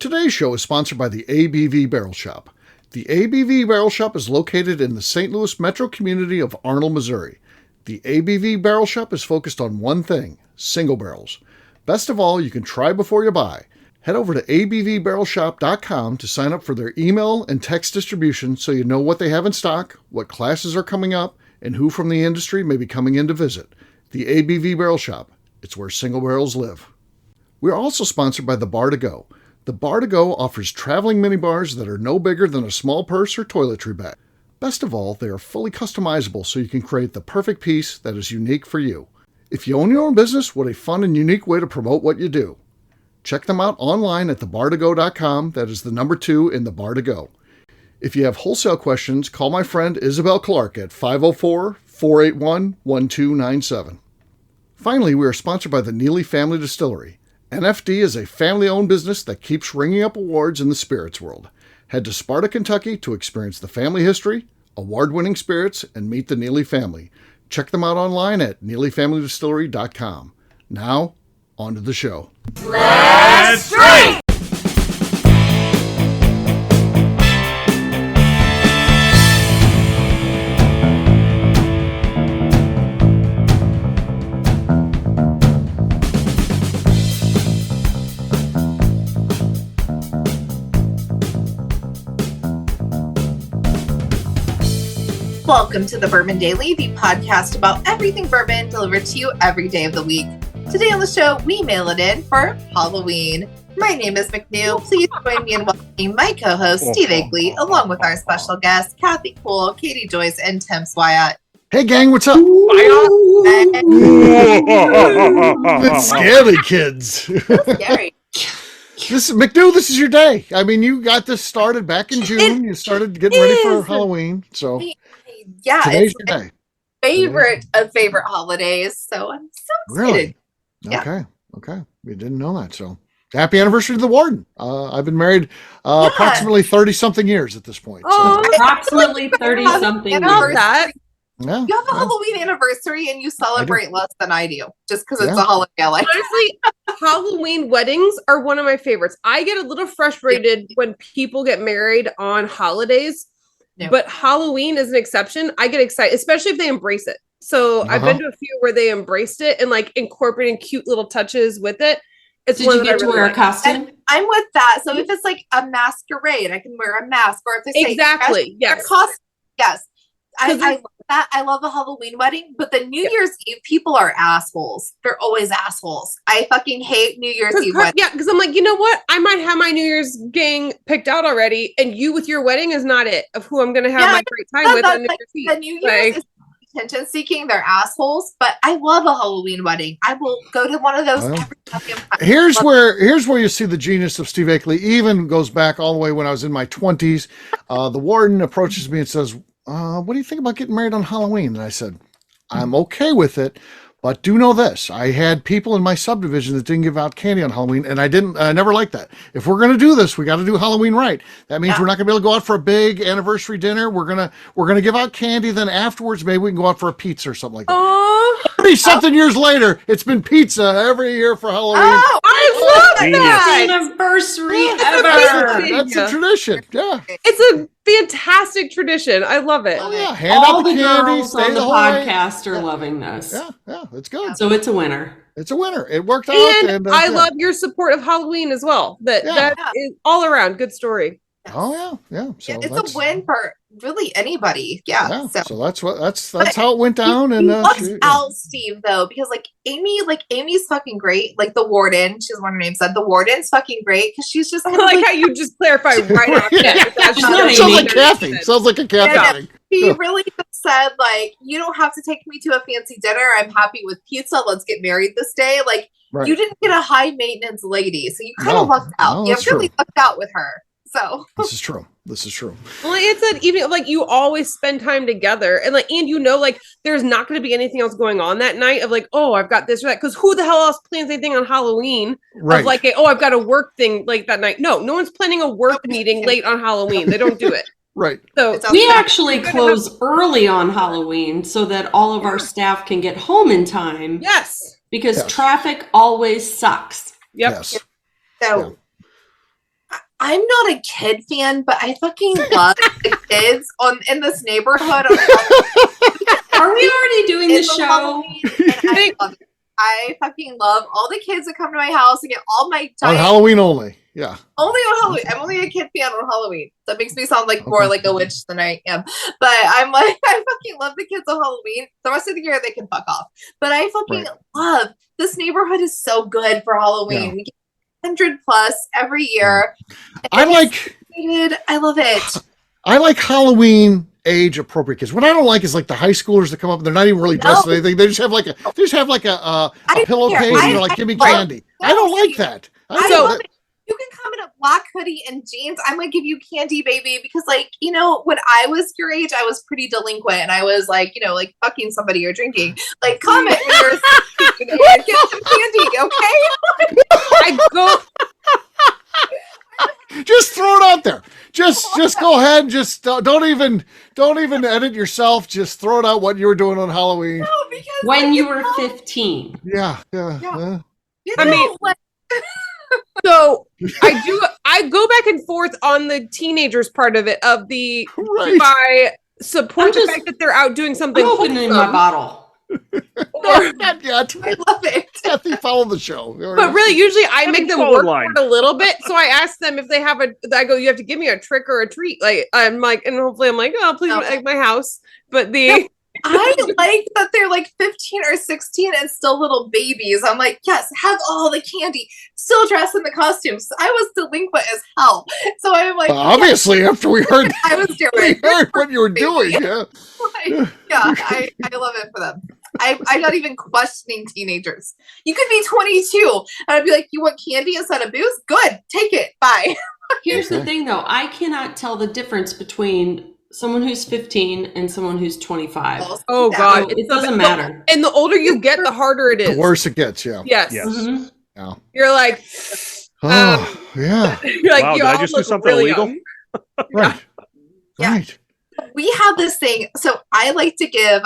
Today's show is sponsored by the ABV Barrel Shop. The ABV Barrel Shop is located in the St. Louis metro community of Arnold, Missouri. The ABV Barrel Shop is focused on one thing, single barrels. Best of all, you can try before you buy. Head over to abvbarrelshop.com to sign up for their email and text distribution so you know what they have in stock, what classes are coming up, and who from the industry may be coming in to visit. The ABV Barrel Shop. It's where single barrels live. We are also sponsored by the Bar to Go. The Bar to Go offers traveling minibars that are no bigger than a small purse or toiletry bag. Best of all, they are fully customizable so you can create the perfect piece that is unique for you. If you own your own business, what a fun and unique way to promote what you do. Check them out online at thebartogo.com. That is the number 2 in the Bar to Go. If you have wholesale questions, call my friend Isabel Clark at 504-481-1297. Finally, we are sponsored by the Neely Family Distillery. NFD is a family-owned business that keeps ringing up awards in the spirits world. Head to Sparta, Kentucky to experience the family history, award-winning spirits, and meet the Neely family. Check them out online at neelyfamilydistillery.com. Now, on to the show. Let's drink! Welcome to the Bourbon Daily, the podcast about everything bourbon delivered to you every day of the week. Today on the show, we mail it in for Halloween. My name is McNew. Please join me in welcoming my co-host, Steve Agley, along with our special guests, Kathy Poole, Katie Joyce, and Tim Swyatt. Hey gang, what's up? It's scary, kids. That's scary. McNew, this is your day. I mean, you got this started back in June. You started getting ready for Halloween. So yeah, today's it's your day. Favorite of favorite holidays. So I'm so excited. Really? Yeah. Okay. We didn't know that. So happy anniversary to the warden. I've been married approximately 30-something years at this point. Oh, So. approximately 30-something years. That. Yeah, You have a Halloween anniversary and you celebrate less than I do, just because it's Yeah. a holiday I like. Honestly, Halloween weddings are one of my favorites. I get a little frustrated when people get married on holidays, but Halloween is an exception. I get excited, especially if they embrace it. So I've been to a few where they embraced it and like incorporating cute little touches with it. It's Did one you that I get to really wear a like. costume? And I'm with that. So if it's like a masquerade, I can wear a mask. Or if they say Exactly. Yes. Yes. I love that. I love a Halloween wedding, but the New Year's Eve people are assholes. They're always assholes. I fucking hate New Year's Eve weddings. Yeah, because I'm like, you know what? I might have my New Year's gang picked out already, and you with your wedding is not it of who I'm going to have my great time with on New Year's Eve. The New Year's is attention seeking. They're assholes, but I love a Halloween wedding. I will go to one of those every fucking time. Here's where you see the genius of Steve Agley. Even goes back all the way when I was in my 20s. The warden approaches me and says, what do you think about getting married on Halloween? And I said, I'm okay with it, but do know this. I had people in my subdivision that didn't give out candy on Halloween, and I never liked that. If we're going to do this, we got to do Halloween right. That means we're not going to be able to go out for a big anniversary dinner. We're going to give out candy. Then afterwards, maybe we can go out for a pizza or something like that. 30-something years later, it's been pizza every year for Halloween. Oh, I love that. Anniversary ever. That's a tradition. Yeah. It's a fantastic tradition. I love it. Oh, yeah. Hand All out the the candy. girls Stay on the the whole way. podcast are loving this. Yeah, it's good. So it's a winner. It's a winner. It worked out. And I love your support of Halloween as well. That is all around good story. Oh yeah. So it's a win for really anybody. Yeah. So that's how it went down. And watch out, Steve, though, because Amy's fucking great. Like the warden, she's what her name said. The warden's fucking great because she's just I like how you just clarify right after that. Sounds like Kathy. Sounds like a Kathy thing. He really just said, like, you don't have to take me to a fancy dinner. I'm happy with pizza. Let's get married this day. Like, you didn't get a high maintenance lady, so you kind of lucked out. You really lucked out with her. So this is true. Well, it's that evening, like you always spend time together, and there's not going to be anything else going on that night. Of like, oh, I've got this or that, because who the hell else plans anything on Halloween? Right. Of like, I've got a work thing like that night. No one's planning a work meeting late on Halloween. They don't do it. Right. So we actually close early on Halloween so that all of our staff can get home in time. Yes. Because traffic always sucks. Yep. Yes. So I'm not a kid fan, but I fucking love the kids in this neighborhood. Are we already doing the show? I love it. I fucking love all the kids that come to my house and get all my on Halloween only. Yeah. Only on Halloween. I'm only a kid fan on Halloween. That makes me sound like more like a witch than I am. But I'm like, I fucking love the kids on Halloween. The rest of the year they can fuck off. But I fucking love this neighborhood is so good for Halloween. Yeah. We get 100 plus every year. I love it. I like Halloween age appropriate kids. What I don't like is like the high schoolers that come up and they're not even really dressed in anything. They just have like a pillowcase and they're like, give me candy. I don't like that. I love it. You can come in a black hoodie and jeans. I'm gonna give you candy, baby, because like, you know, when I was your age, I was pretty delinquent and I was like, you know, like fucking somebody or drinking. Like, comment when you're and get some candy, okay? I go. Just throw it out there. Just go ahead. Just don't even edit yourself. Just throw it out what you were doing on Halloween. No, because when you were 15. Yeah. You I know, mean, like, so I go back and forth on the teenagers part of it, of the Right. I support the fact that they're out doing something. I'm opening my bottle. Or, Not yet. I love it. Kathy, follow the show. but really, usually I make them work for line. it a little bit. So I ask them if they have I go, you have to give me a trick or a treat. Like, I'm like, and hopefully I'm like, oh, please don't egg my house. But I like that they're like 15 or 16 and still little babies. I'm like, yes, have all the candy, still dress in the costumes. I was delinquent as hell. So I'm like, obviously, after we heard, I was doing what you were doing. Yeah. I love it for them. I'm not even questioning teenagers. You could be 22 and I'd be like, you want candy instead of booze? Good, take it. Bye. Here's the thing though, I cannot tell the difference between someone who's 15 and someone who's 25. oh god, it doesn't matter. And the older you get, the harder it is. The worse it gets. Yeah. Yes. Mm-hmm. Yeah. You're like, Oh, yeah. you're like, Wow, you did I all just do look something really illegal? young. Right. Yeah. Right. We have this thing. So I like to give,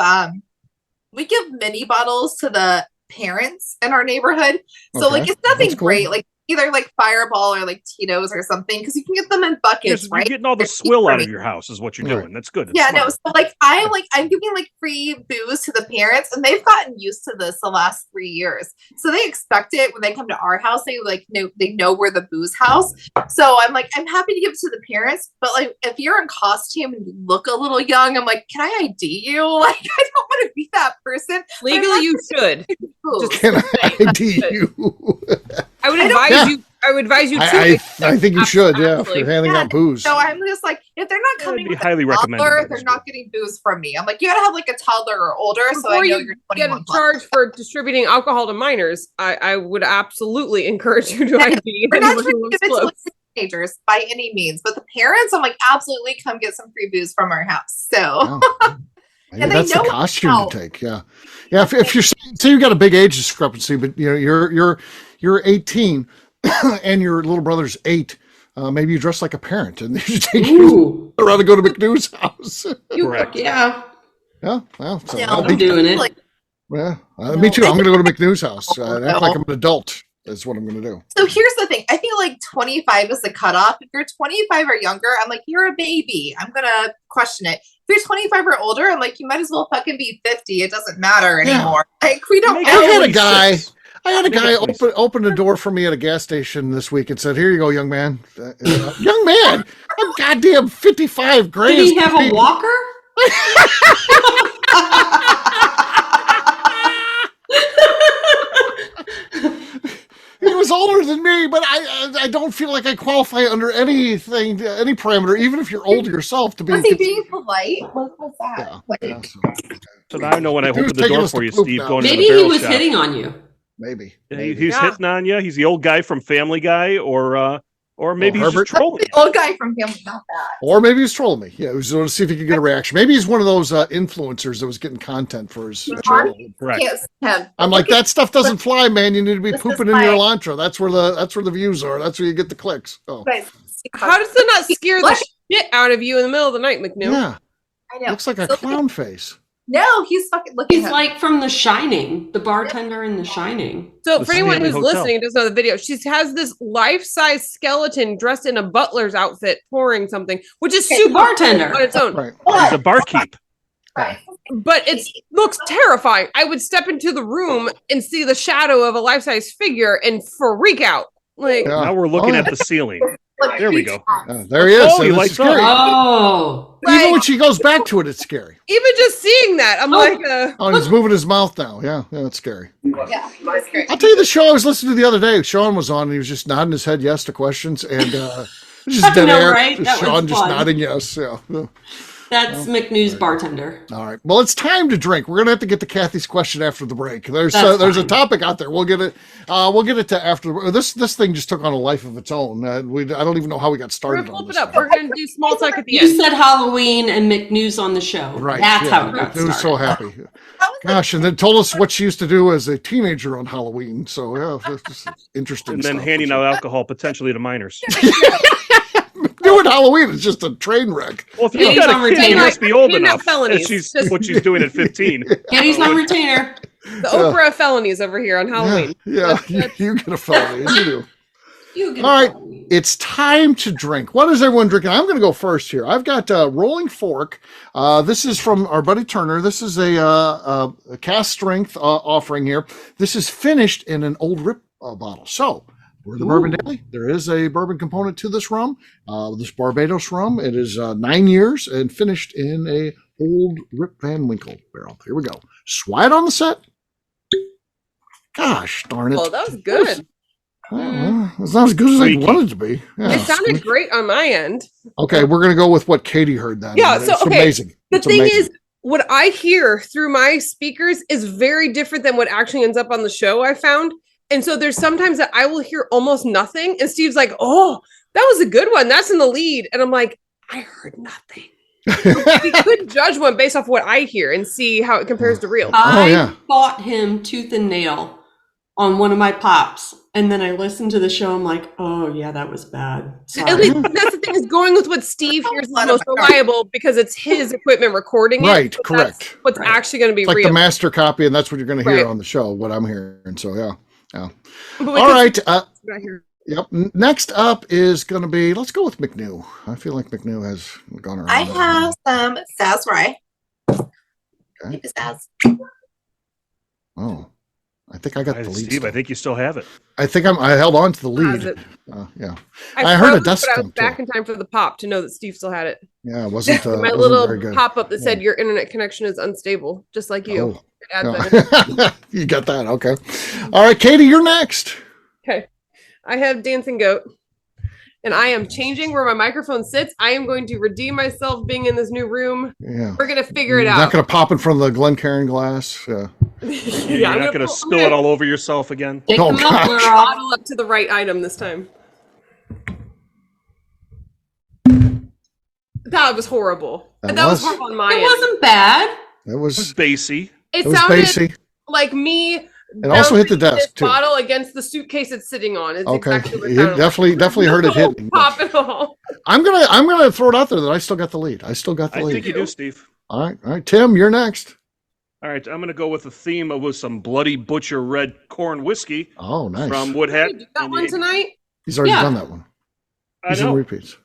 we give mini bottles to the parents in our neighborhood. So like, it's nothing That's cool. great. Like either like Fireball or like Tito's or something, because you can get them in buckets, You're right? getting all the swill out of your house is what you're doing. That's good. That's Yeah, smart. no. So like I'm giving like free booze to the parents, and they've gotten used to this the last 3 years. So they expect it when they come to our house. They like know we're the booze house. So I'm like, I'm happy to give it to the parents, but like if you're in costume and you look a little young, I'm like, can I ID you? Like I don't want to be that person. Legally, you should. Just Can I ID you? I would advise you. I would advise you to. I think you should, yeah, Absolutely. for handing out booze. So I'm just like, if they're not That would coming be with highly a recommended toddler, by they're the not getting booze from me. I'm like, you gotta have like a toddler or older, so I Before know you you're get 21 plus. charged for distributing alcohol to minors, I would absolutely encourage you to ID We're not anyone trying who to give lives it close. to teenagers by any means, but the parents, I'm like, absolutely come get some free booze from our house. So Yeah. Maybe And they that's the know costume how. to take. Yeah, yeah. If you're say you got a big age discrepancy, but you know you're 18 and your little brother's 8, maybe you dress like a parent and you take you Ooh, around to go to McNew's house. Correct. yeah, Yeah, well, so Yeah. that'll I'm be- doing it. like, yeah, me too. I'm going to go to McNew's house and act like I'm an adult. Is what I'm going to do. so here's the thing. I feel like 25 is the cutoff. If you're 25 or younger, I'm like, you're a baby. I'm gonna question it. If you're 25 or older, I'm like, you might as well fucking be 50. It doesn't matter Yeah. anymore. Like we don't Make I know. had a 46. guy. I had a Make guy it 46. open the door for me at a gas station this week and said, "Here you go, young man." Young man, I'm goddamn 55. Gray. Did he as have can a be. walker? He was older than me, but I don't feel like I qualify under anything, any parameter, even if you're older yourself, to be. Was he being polite? What was that? Yeah, Like, yeah, so, So now I know when I He was open the taking door us for to you, poop Steve, now. going Maybe to the he barrel was shop. hitting on you. maybe. He's Yeah. hitting on you. He's the old guy from Family Guy, or maybe he's Herbert? just trolling. the old guy from Family, not that. Or maybe he's trolling me. Yeah, he was going to see if he could get a reaction. Maybe he's one of those influencers that was getting content for his channel. Correct. Can't stand him. I'm like, that stuff doesn't fly, man. You need to be This is pooping in your my- Elantra. That's where the views are. That's where you get the clicks. Oh, Guys, How does that not scare the What? shit out of you in the middle of the night, McNew? yeah. I know. Looks like a So- clown face. No, he's fucking looking. He's like from The Shining, the bartender in The Shining. So The for anyone Stanley who's Hotel. listening, doesn't know the video, she has this life-size skeleton dressed in a butler's outfit pouring something, which is super bartender cool on its own. Right. He's a barkeep. Right. But it looks terrifying. I would step into the room and see the shadow of a life-size figure and freak out. Like, Yeah. Now we're looking Oh, at the ceiling. There we go. There he is. Oh, he and it's lights up. scary. Oh. Even when she goes back to it, it's scary. even just seeing that, I'm like, Oh, and he's moving his mouth now. Yeah, it's scary. Yeah, that's great. I'll tell you the show I was listening to the other day. Sean was on, and he was just nodding his head yes to questions, and just dead know, air. right? That was Sean just fun. nodding yes. Yeah. That's McNew's bartender. All right. Well, it's time to drink. We're gonna have to get to Kathy's question after the break. There's That's a fine. topic out there. We'll get it. We'll get it to after. This thing just took on a life of its own. I don't even know how we got we're started gonna on flip this. it up. We're gonna do small talk at the You end. said Halloween and McNew's on the show. Right. That's yeah. how it got It was so started. happy. How was Gosh, and then told us what she used to do as a teenager on Halloween. So yeah, it's interesting. And then stuff. handing out alcohol potentially to minors. doing Halloween is just a train wreck. Well, if Yeah, you've he's got on a kid, you retainer. must be old Handing out enough. felonies. She's Just- what she's doing at 15. Kitty's on retainer. The Oprah of felonies over here on Halloween. Yeah, you get a felony. You do. You get All right. Halloween. It's time to drink. What is everyone drinking? I'm going to go first here. I've got Rolling Fork. This is from our buddy Turner. This is a cast strength offering here. This is finished in an old rip bottle. So we're the Bourbon Daily. There is a bourbon component to this rum. This Barbados rum. It is 9 years and finished in a old Rip Van Winkle barrel. Here we go. Swide on the set. Gosh darn it. Oh, that was good. Well, it's not as good as I Squeaky. wanted it to be. Yeah, It sounded squeaky. great on my end. Okay, we're gonna go with what Katie heard then. Yeah, It's so, okay, amazing. The It's thing amazing. is, what I hear through my speakers is very different than what actually ends up on the show, I found. And so there's sometimes that I will hear almost nothing. And Steve's like, oh, that was a good one. That's in the lead. And I'm like, I heard nothing. We could judge one based off what I hear and see how it compares to real. I yeah. fought him tooth and nail on one of my pops. And then I listened to the show. I'm like, oh, yeah, that was bad. Sorry. At least that's the thing, is going with what Steve hears is most reliable because it's his equipment recording it. Right, but correct. that's what's Right. actually going to be It's like real. the master copy, and that's what you're gonna hear Right. on the show, what I'm hearing. So yeah. But we All could- right. not hear. Yep. Next up is gonna be, let's go with McNew. I feel like McNew has gone around. I have some Saz Rye. Okay. Keep it Saz. Oh. I think I got the lead. Steve, I still. think you still have it. I think I held on to the Has lead. it. Yeah. I I heard a froze, dust but I was stump, too. back in time for the pop to know that Steve still had it. Yeah, it wasn't My wasn't little very good. pop up that said your internet connection is unstable, just like you. Oh. It adds that in. Yeah. You got that. Okay. All right, Katie, you're next. Okay. I have Dancing Goat. And I am changing where my microphone sits. I am going to redeem myself being in this new room. Yeah. We're going to figure it You're out. not going to pop in front of the Glencairn glass. Yeah. You're Yeah, I'm not going to pull- spill it all over yourself again. Take Oh, the muffler gosh. off. bottle up to the right item this time. That was horrible. That That was was. horrible on my It end. wasn't bad. It It was was Basie. It it was sounded Basie. like me. It also hit the bouncing this desk, too. Bottle against the suitcase it's sitting on. It's Okay. exactly what it You sounded like. definitely heard it hitting. Pop at all. I'm gonna throw it out there that I still got the lead. I still got the I lead. think you do, Steve. All right, Tim, you're next. All right, I'm going to go with a theme with some Bloody Butcher red corn whiskey Oh, nice. from Woodhat. Did you do that one tonight? He's already Yeah. done that one. I He's in know. repeats.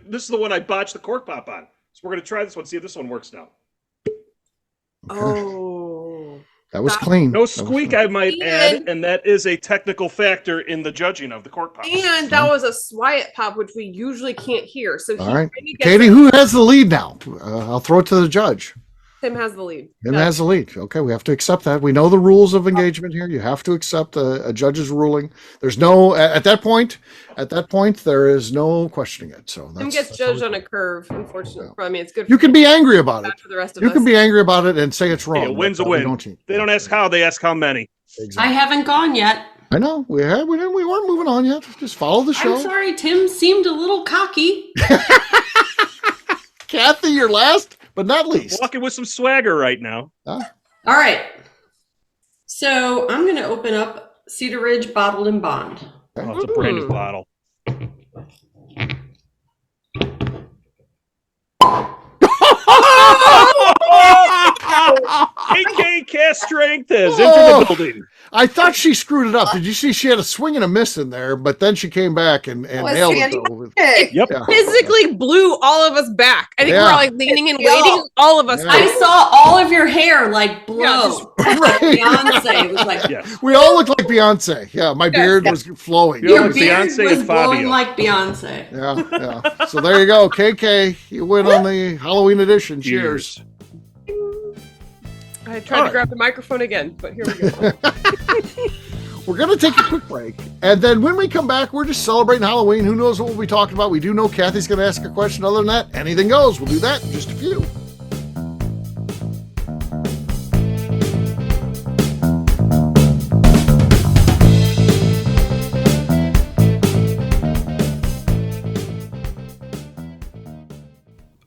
This is the one I botched the cork pop on. So we're going to try this one, see if this one works now. Okay. Oh. That was That- clean. No That was squeak, fine. I might And- add, and that is a technical factor in the judging of the cork pop. And that was a Swiat pop, which we usually can't hear. So he All right. really gets Katie, it. who has the lead now? I'll throw it to the judge. Tim has the lead. Tim Yeah. has the lead. Okay, we have to accept that. We know the rules of engagement here. You have to accept a judge's ruling. There's no at that point. There is no questioning it. So Tim that's, gets that's judged how on we- a curve, unfortunately. Yeah. I mean, it's good You can be angry about it. bad for the rest of You us. can be angry about it and say it's wrong. Hey, a win's a but we win. They don't ask how, they ask how many. I Exactly. haven't gone yet. I know. We weren't moving on yet. Just follow the show. I'm sorry, Tim seemed a little cocky. Kathy, you're last, but not least. Walking with some swagger right now. All right. So I'm going to open up Cedar Ridge Bottled and Bond. Oh, it's a brand new bottle. cast strength is Oh. into the building. I thought she screwed it up. Did you see she had a swing and a miss in there, but then she came back and was nailed it. fantastic. Yep. Yeah. Physically blew all of us back. I think we're Yeah. all like leaning and Yeah. waiting. All of us. Yeah. I saw all of your hair like blow. Yeah, Right. Beyonce was like, Yes. We all look like Beyonce. Yeah, my beard was flowing. Yeah, your like beard Beyonce was and blowing Fabio. like Beyonce. Yeah. So there you go, KK. You win on the Halloween edition. Cheers. I tried to grab the microphone again, but here we go. We're going to take a quick break. And then when we come back, we're just celebrating Halloween. Who knows what we'll be talking about? We do know Kathy's going to ask a question. Other than that, anything goes. We'll do that in just a few.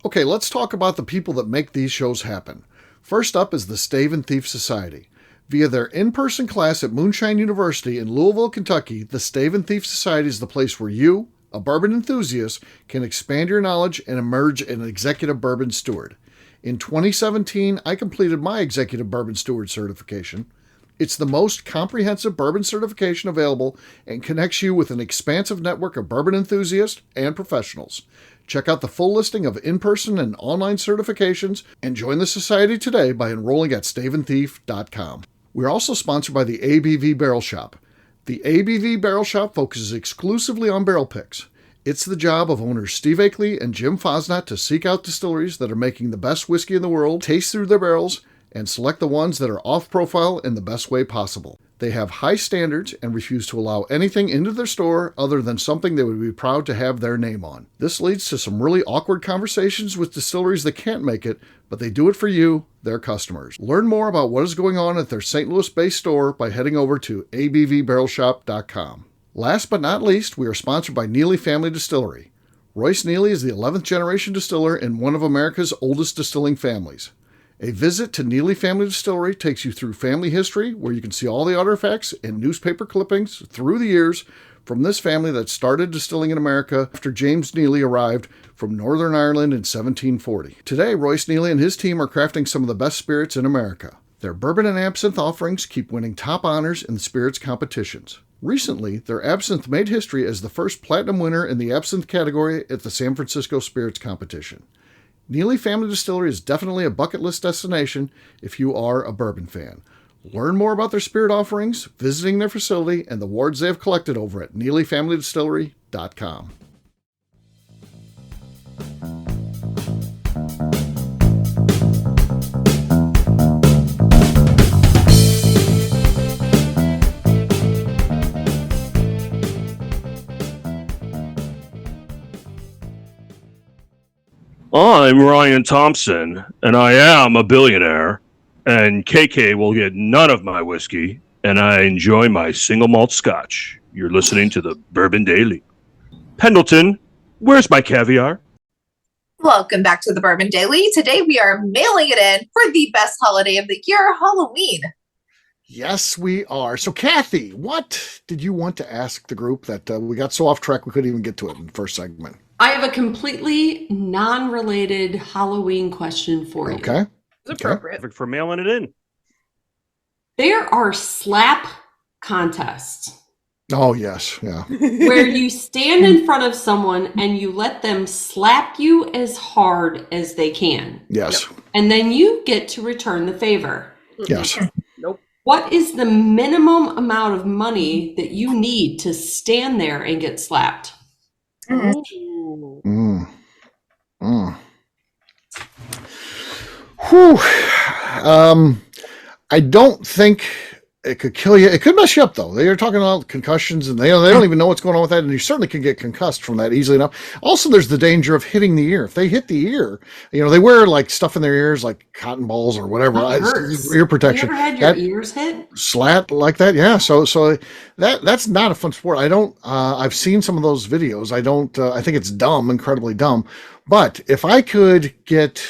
Okay, let's talk about the people that make these shows happen. First up is the Stave and Thief Society. Via their in-person class at Moonshine University in Louisville, Kentucky, the Stave and Thief Society is the place where you, a bourbon enthusiast, can expand your knowledge and emerge an executive bourbon steward. In 2017, I completed my executive bourbon steward certification. It's the most comprehensive bourbon certification available and connects you with an expansive network of bourbon enthusiasts and professionals. Check out the full listing of in-person and online certifications and join the society today by enrolling at staveandthief.com. We're also sponsored by the ABV Barrel Shop. The ABV Barrel Shop focuses exclusively on barrel picks. It's the job of owners Steve Akeley and Jim Fosnot to seek out distilleries that are making the best whiskey in the world, taste through their barrels, and select the ones that are off-profile in the best way possible. They have high standards and refuse to allow anything into their store other than something they would be proud to have their name on. This leads to some really awkward conversations with distilleries that can't make it, but they do it for you, their customers. Learn more about what is going on at their St. Louis-based store by heading over to abvbarrelshop.com. Last but not least, we are sponsored by Neely Family Distillery. Royce Neely is the 11th generation distiller in one of America's oldest distilling families. A visit to Neely Family Distillery takes you through family history, where you can see all the artifacts and newspaper clippings through the years from this family that started distilling in America after James Neely arrived from Northern Ireland in 1740. Today, Royce Neely and his team are crafting some of the best spirits in America. Their bourbon and absinthe offerings keep winning top honors in the spirits competitions. Recently, their absinthe made history as the first platinum winner in the absinthe category at the San Francisco Spirits Competition. Neely Family Distillery is definitely a bucket list destination if you are a bourbon fan. Learn more about their spirit offerings, visiting their facility, and the awards they have collected over at neelyfamilydistillery.com. I'm Ryan Thompson, and I am a billionaire, and KK will get none of my whiskey, and I enjoy my single malt scotch. You're listening to the Bourbon Daily. Pendleton, where's my caviar? Welcome back to the Bourbon Daily. Today we are mailing it in for the best holiday of the year, Halloween. Yes, we are. So, Kathy, what did you want to ask the group that we got so off track we couldn't even get to it in the first segment? I have a completely non-related Halloween question for you. Okay. It's appropriate. Perfect for mailing it in. There are slap contests Oh, yes. Yeah. where you stand in front of someone and you let them slap you as hard as they can. Yes. And then you get to return the favor. Yes. Nope. What is the minimum amount of money that you need to stand there and get slapped? Ooh. Mm. Mm. Whew. I don't think it could kill you. It could mess you up, though. They're talking about concussions, and they don't even know what's going on with that, and you certainly can get concussed from that easily enough. Also, there's the danger of hitting the ear. If they hit the ear, they wear like stuff in their ears, like cotton balls or whatever. That hurts. Ear protection. You ever had your ears hit? Slat like that, yeah. So that's not a fun sport. I don't. I've seen some of those videos. I don't. I think it's dumb, incredibly dumb. But if I could get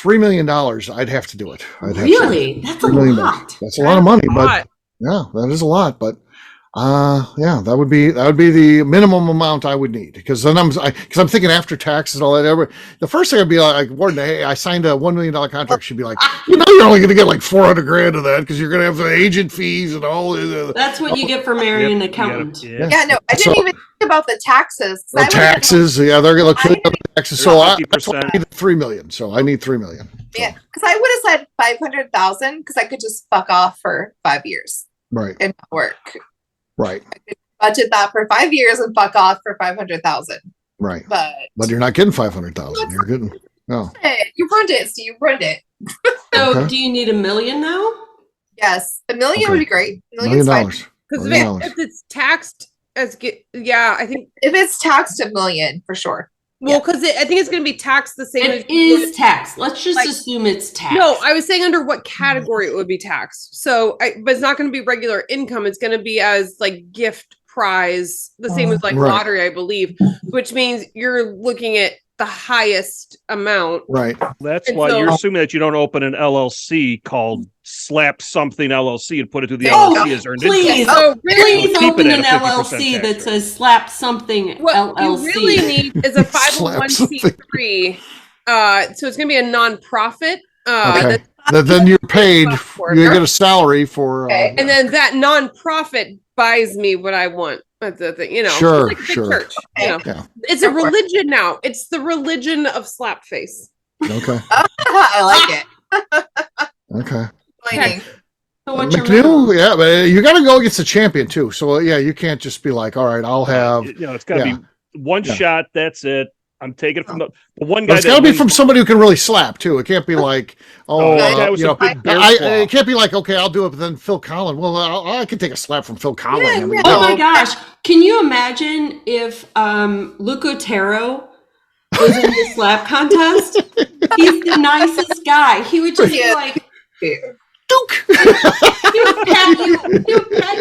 $3 million, I'd have to do it. Really? That's a $3 million. lot. That's a lot of money, That's a but lot. yeah, that is a lot. But Yeah, that would be the minimum amount I would need, because then I'm thinking after taxes and all that. The first thing I'd be like, Warden, hey, I signed a $1 million contract. She'd be like, you're only going to get like $400,000 of that because you're going to have the agent fees and all. That's what you get for marrying an accountant. No, I didn't even think about the taxes. The taxes, they're going to kill you on the taxes. So that's why I need $3 million. So I need $3 million. So. Yeah, because I would have said 500,000 because I could just fuck off for 5 years, right, and not work. Right. I could budget that for 5 years and fuck off for 500,000. Right. But you're not getting 500,000. You're getting no. You ruined it, Steve. You ruined it. So do you need $1 million now? Yes, $1 million would be great. $1 million. Because if it's taxed as I think if it's taxed $1 million for sure. Well, because I think it's going to be taxed the same. It is taxed. Let's just assume it's taxed. No, I was saying under what category it would be taxed. So, but it's not going to be regular income. It's going to be as like gift prize, the same as like lottery, I believe, which means you're looking at the highest amount. Right. That's why you're assuming that you don't open an LLC called Slap Something LLC and put it through the LLC as earned income. Please open an LLC that says Slap Something LLC. What you really need is a 501c3. So it's going to be a nonprofit. Okay. Then you're paid. You get a salary for. And then that nonprofit buys me what I want. That's the thing, Sure, like sure. Church, It's a religion now. It's the religion of slapface. Okay. I like it. Okay. So what's McNew, but you got to go against the champion too. So you can't just be like, all right, I'll have. It's got to be one shot. That's it. I'm taking it from the one guy. It's got to be from somebody who can really slap too. It can't be like, it can't be like, okay, I'll do it, but then Phil Collins. Well, I can take a slap from Phil Collins. Oh my gosh! Can you imagine if Luke Otero was in the slap contest? He's the nicest guy. He would just be like, Duke. He would pat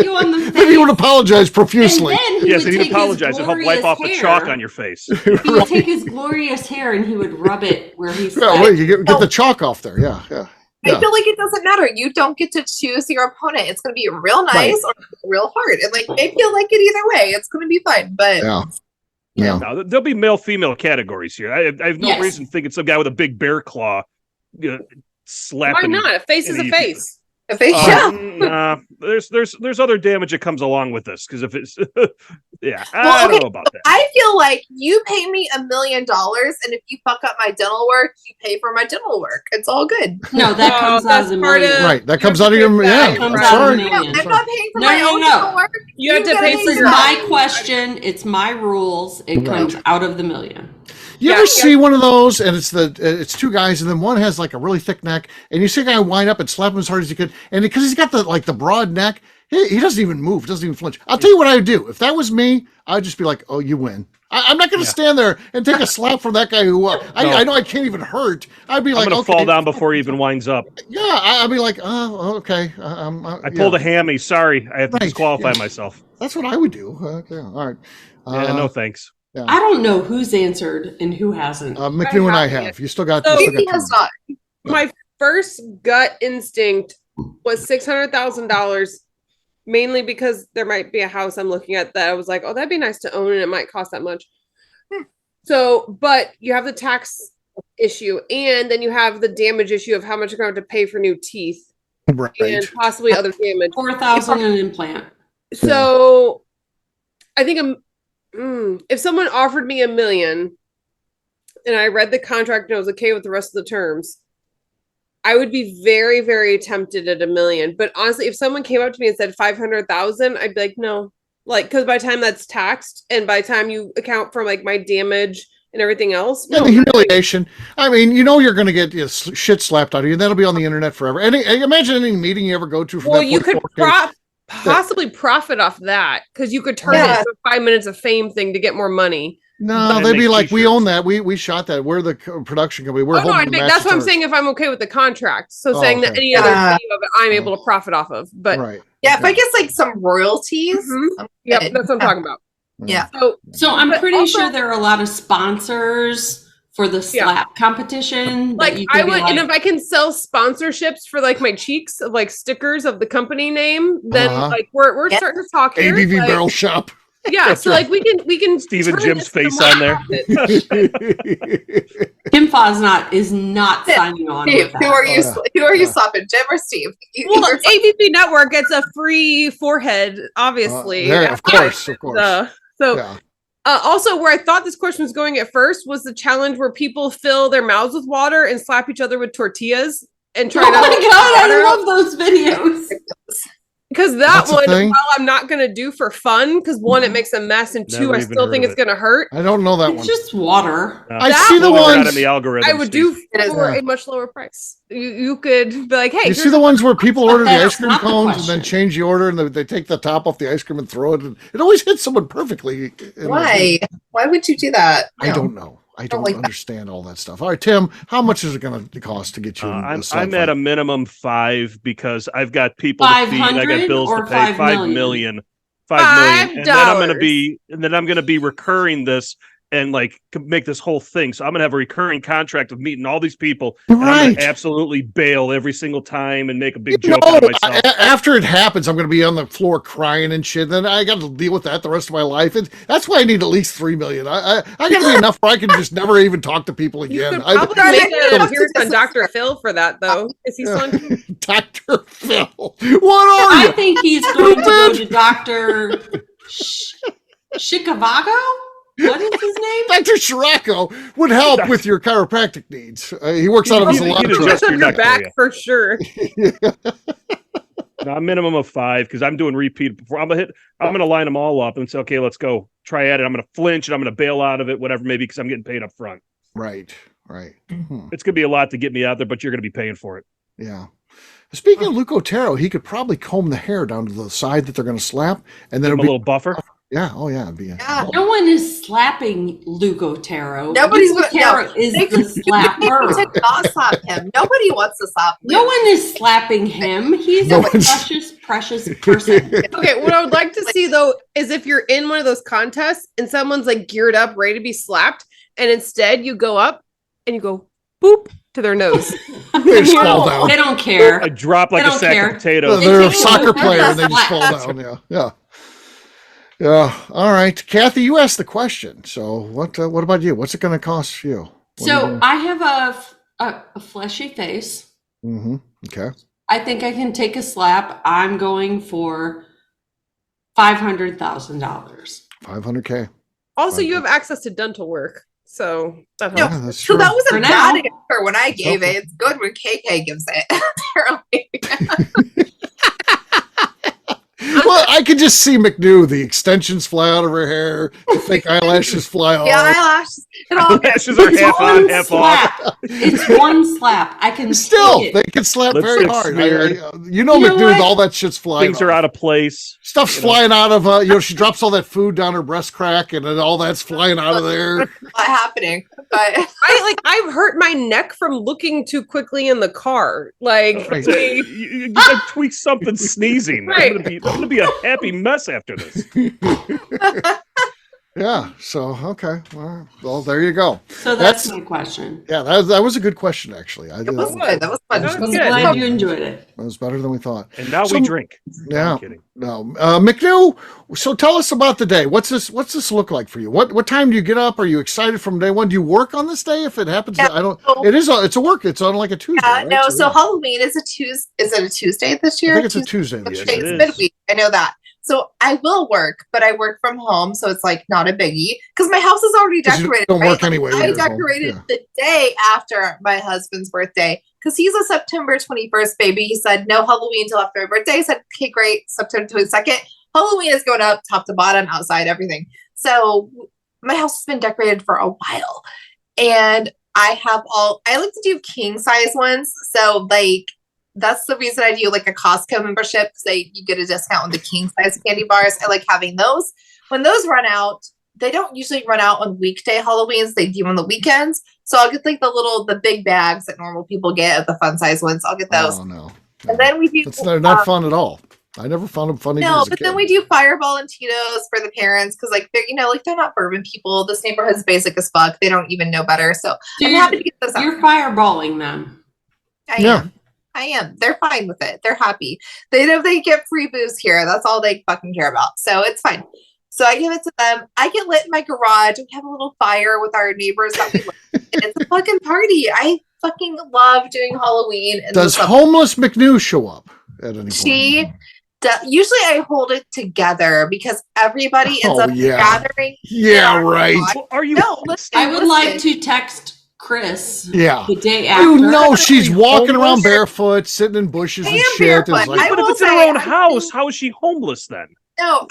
you on the face. Then he would apologize profusely. And then he'd apologize and help wipe off the chalk on your face. He would take his glorious hair and he would rub it where he's. You get the chalk off there. Yeah. I feel like it doesn't matter. You don't get to choose your opponent. It's going to be real nice or real hard, and like maybe you'll like it either way. It's going to be fine. But no, there'll be male-female categories here. I have no reason to think it's some guy with a big bear claw. Slapping. Why not? A face is a face. A face. There's other damage that comes along with this because if it's I don't know about that. I feel like you pay me $1 million, and if you fuck up my dental work, you pay for my dental work. It's all good. No, that comes out of the million. Right, that comes out of your I'm not paying for my own dental work. You have to pay for your. My question. It's my rules. It comes out of the million. You ever see one of those, and it's two guys, and then one has like a really thick neck, and you see a guy wind up and slap him as hard as he could, and because he's got the broad neck, he doesn't even move, doesn't even flinch. I'll tell you what I would do. If that was me, I'd just be like, "Oh, you win." I'm not going to stand there and take a slap from that guy who I know I can't even hurt. I'd be like, I'm going to fall down before he even winds up. Yeah, I'd be like, "Oh, okay." I pulled a hammy. Sorry, I have to disqualify myself. That's what I would do. Okay, all right. No thanks. Yeah. I don't know who's answered and who hasn't. McNew and I have. You still got. My first gut instinct was $600,000, mainly because there might be a house I'm looking at that I was like, oh, that'd be nice to own, and it might cost that much. So, but you have the tax issue, and then you have the damage issue of how much you're going to have to pay for new teeth, and possibly other damage. $4,000 an implant. So, I think if someone offered me $1 million and I read the contract and I was okay with the rest of the terms, I would be very, very tempted at $1 million. But honestly, if someone came up to me and said 500,000, I'd be like, no, because by the time that's taxed and by the time you account for like my damage and everything else, the humiliation. I mean, you're going to get shit slapped out of you, and that'll be on the internet forever. Imagine any meeting you ever go to. From you could possibly profit off that because you could turn it into a 5 minutes of fame thing to get more money. No, they'd be like, we own that. We shot that. We're the production company. That's what I'm saying. If I'm okay with the contract, saying that any other fee of it, I'm able to profit off of. But if I get like some royalties, that's what I'm talking about. Yeah. So I'm pretty sure there are a lot of sponsors for the slap competition. Like I would, and if I can sell sponsorships for like my cheeks of like stickers of the company name, then like we're starting to talk here. ABV like, Barrel Shop. Yeah, so like we can Steve and Jim's face on there. Kim Fosnot is not signing on. Steve, with that. Who are you swapping, Jim or Steve? Well, ABV Network gets a free forehead, obviously. Of course. Also, where I thought this question was going at first was the challenge where people fill their mouths with water and slap each other with tortillas and try. Oh my god, I love those videos. Because that one, while I'm not going to do for fun, because one, it makes a mess, and two, I still think it's going to hurt. I don't know that one. It's just water. I see the ones in the algorithm. I would do for a much lower price. You could be like, hey. You see the ones where people order the ice cream cones and then change the order, and they take the top off the ice cream and throw it. And it always hits someone perfectly. Why? Why would you do that? I don't know. I don't understand all that stuff. All right, Tim, how much is it going to cost to get you? I'm at a minimum 5 because I've got people to feed. I got bills to pay. 5 million. 5 million. And then I'm going to be recurring this and like make this whole thing. So I'm going to have a recurring contract of meeting all these people. And I'm going to absolutely bail every single time and make a big joke out of myself. After it happens, I'm going to be on the floor crying and shit. Then I got to deal with that the rest of my life. That's why I need at least $3 million. I got to be enough where I can just never even talk to people again. You could probably make an appearance on Dr. Phil for that, though. Is he still on? Dr. Phil. What are you? I think he's going to go to Dr. Chicago? What is his name? Dr. Shirako would help with your chiropractic needs. He works out of his your back for sure. No, a minimum of 5 because I'm doing repeat. I'm gonna line them all up and say, okay, let's go try at it. I'm gonna flinch and I'm gonna bail out of it, whatever, maybe because I'm getting paid up front. Right. It's gonna be a lot to get me out there, but you're gonna be paying for it. Yeah. Speaking of Luke Otero, he could probably comb the hair down to the side that they're gonna slap, and then it'll be a little buffer. Yeah. Oh, yeah. No one is slapping Luke Otero. Nobody's Luke Otero is the slapper. To not slap him. Nobody wants to slap Luke. No one is slapping him. He's a precious person. Okay, what I would like to see though is if you're in one of those contests and someone's like geared up, ready to be slapped, and instead you go up and you go boop to their nose. They just fall down. They don't care. I drop like a sack of potatoes. They're a soccer player and they just fall down. Yeah. All right, Kathy, you asked the question. So what about you? What's it going to cost you? I have a fleshy face. Mm-hmm. Okay. I think I can take a slap. I'm going for $500,000. $500K. Also, you have access to dental work, so that helps. So that was a bad answer when I gave it. It's good when KK gives it. Well, I could just see McNew. The extensions fly out of her hair. The fake eyelashes fly off. Yeah, eyelashes. Eyelashes are half on, half off. It's one slap. I can still. see it. They can slap very hard. You know McNew, all that shit's flying. Things are out of place. Stuff's flying out of. She drops all that food down her breast crack, and then all that's flying out of there. Not happening. But I've hurt my neck from looking too quickly in the car. Like you gotta tweak something sneezing. Right. I'm gonna be a happy mess after this. Yeah. So okay. Well, there you go. So that's my question. Yeah, that was a good question actually. That was good. That was fun. I'm glad you enjoyed it. That was better than we thought. And now we drink. Yeah. I'm kidding. No, McNew. So tell us about the day. What's this look like for you? What time do you get up? Are you excited from day one? Do you work on this day? If it happens, Yeah, it's a work. It's on like a Tuesday. Yeah, right? no. So Halloween is a Tuesday. Is it a Tuesday this year? I think it's a Tuesday. It's midweek. I know that. So I will work, but I work from home, so it's like not a biggie because my house is already decorated. You don't work anyway. I decorated the day after my husband's birthday because he's a September 21st baby. He said no Halloween till after my birthday. I said, okay, great. September 22nd. Halloween is going up top to bottom, outside, everything. So my house has been decorated for a while, and I like to do king size ones. So like. That's the reason I do like a Costco membership because you get a discount on the king size candy bars. I like having those. When those run out, they don't usually run out on weekday Halloweens. They do on the weekends. So I'll get like the big bags that normal people get of the fun size ones. I'll get those. Oh no. And then we do. It's not fun at all. I never found them funny. No, as a but kid. then we do Fireball and Tito's for the parents because, like, they're they're not bourbon people. This neighborhood's basic as fuck. They don't even know better. So I'm happy to get those out. You're fireballing them. I am. They're fine with it. They're happy. They know they get free booze here. That's all they fucking care about. So it's fine. So I give it to them. I get lit in my garage. We have a little fire with our neighbors that we live. It's a fucking party. I fucking love doing Halloween. And does homeless McNew show up at any point? Usually I hold it together because everybody ends up gathering. Yeah, right. Well, are you? No, listen, I would like to text Chris the day after. You know she's walking around barefoot, sitting in bushes and shit. Barefoot. Like, but if it's in her own house, how is she homeless then? No,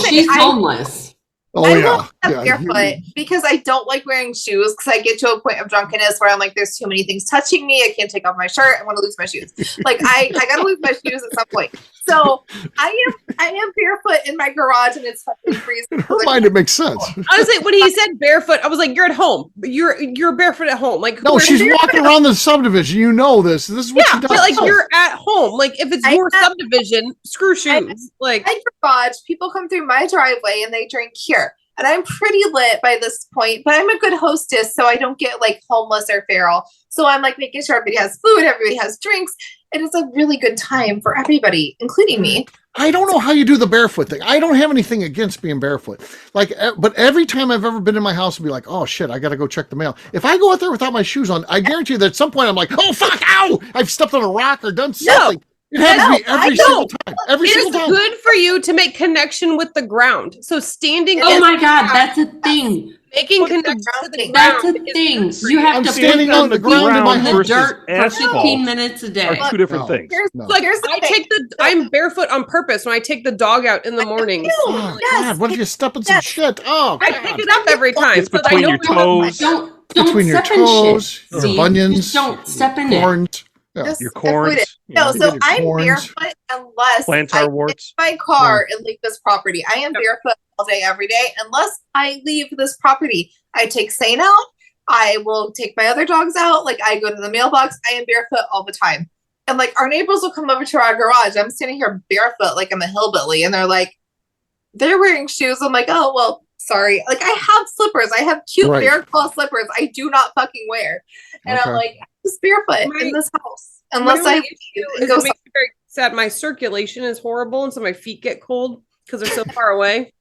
she's homeless. I will barefoot because I don't like wearing shoes because I get to a point of drunkenness where I'm like, there's too many things touching me. I can't take off my shirt. I want to lose my shoes. Like I gotta lose my shoes at some point. So I am barefoot in my garage and it's fucking freezing. In her mind, it makes sense. Honestly, when he said barefoot, I was like, "You're at home. You're barefoot at home." Like, no, she's walking around the subdivision. You know this. This is what she does. But like, you're at home. Like, if it's your subdivision, screw shoes. Like, my garage, people come through my driveway and they drink here. And I'm pretty lit by this point, but I'm a good hostess, so I don't get like homeless or feral. So I'm like making sure everybody has food, everybody has drinks, and it's a really good time for everybody, including me. I don't know how you do the barefoot thing. I don't have anything against being barefoot. Like, but every time I've ever been in my house, I'll be like, oh shit, I got to go check the mail. If I go out there without my shoes on, I guarantee you that at some point I'm like, oh fuck, ow, I've stepped on a rock or done something. It happens to me every single time. Every single time. It's good for you to make connection with the ground. So standing. Oh my God, that's a thing. Making connection to the ground. That's a thing. You have to standing on the ground in my the house. dirt for 15 minutes a day. Are two different things. I'm barefoot on purpose when I take the dog out in the morning. Oh God, what if you step in some shit? Oh, I pick it up every time. It's between your toes. Don't between your step in toes, shit. your bunions, Just don't step in it. corns. Yeah. Your corns. No, You so get your I'm corns. barefoot unless Plantar I warts. get my car and leave this property. I am barefoot all day, every day, unless I leave this property. I take Sane out. I will take my other dogs out. Like I go to the mailbox. I am barefoot all the time. And like our neighbors will come over to our garage. I'm standing here barefoot like I'm a hillbilly. And they're like, they're wearing shoes. I'm like, oh, well, sorry. Like I have slippers. I have cute bear claw slippers I do not fucking wear. And I'm like, I'm just barefoot in this house. Unless I it makes me very sad. My circulation is horrible. And so my feet get cold because they're so far away.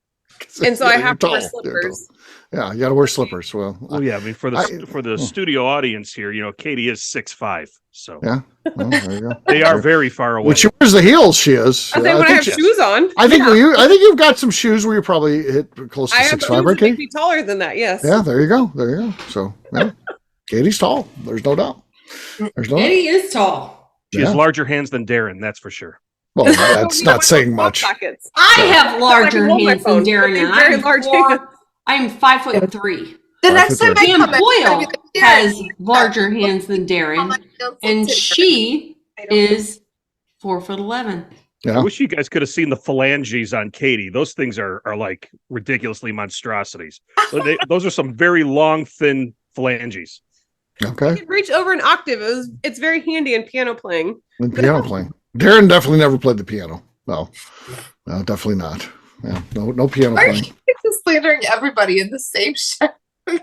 And so I have to wear slippers. Yeah, you got to wear slippers. Well, yeah. I mean, for the studio audience here, Katie is 6'5", so yeah, well, there you go. They are very far away. When she wears the heels, she is. I think when I have shoes on. I think you've got some shoes where you probably hit close to 6'5", right, Katie? Be taller than that. Yes. Yeah, there you go. There you go. So, yeah, Katie's tall. There's no doubt. Katie is tall. She has larger hands than Darren. That's for sure. Well, that's not saying much. I have larger hands than Darren, and I'm 5'3". The next time I come Boyle has larger hands than Darren, and she is 4'11". Yeah. I wish you guys could have seen the phalanges on Katie. Those things are like ridiculously monstrosities. Those are some very long, thin phalanges. Okay. You can reach over an octave. It's very handy in piano playing. Darren definitely never played the piano. No, definitely not. Yeah, no piano playing. Just slandering everybody in the same show. Okay,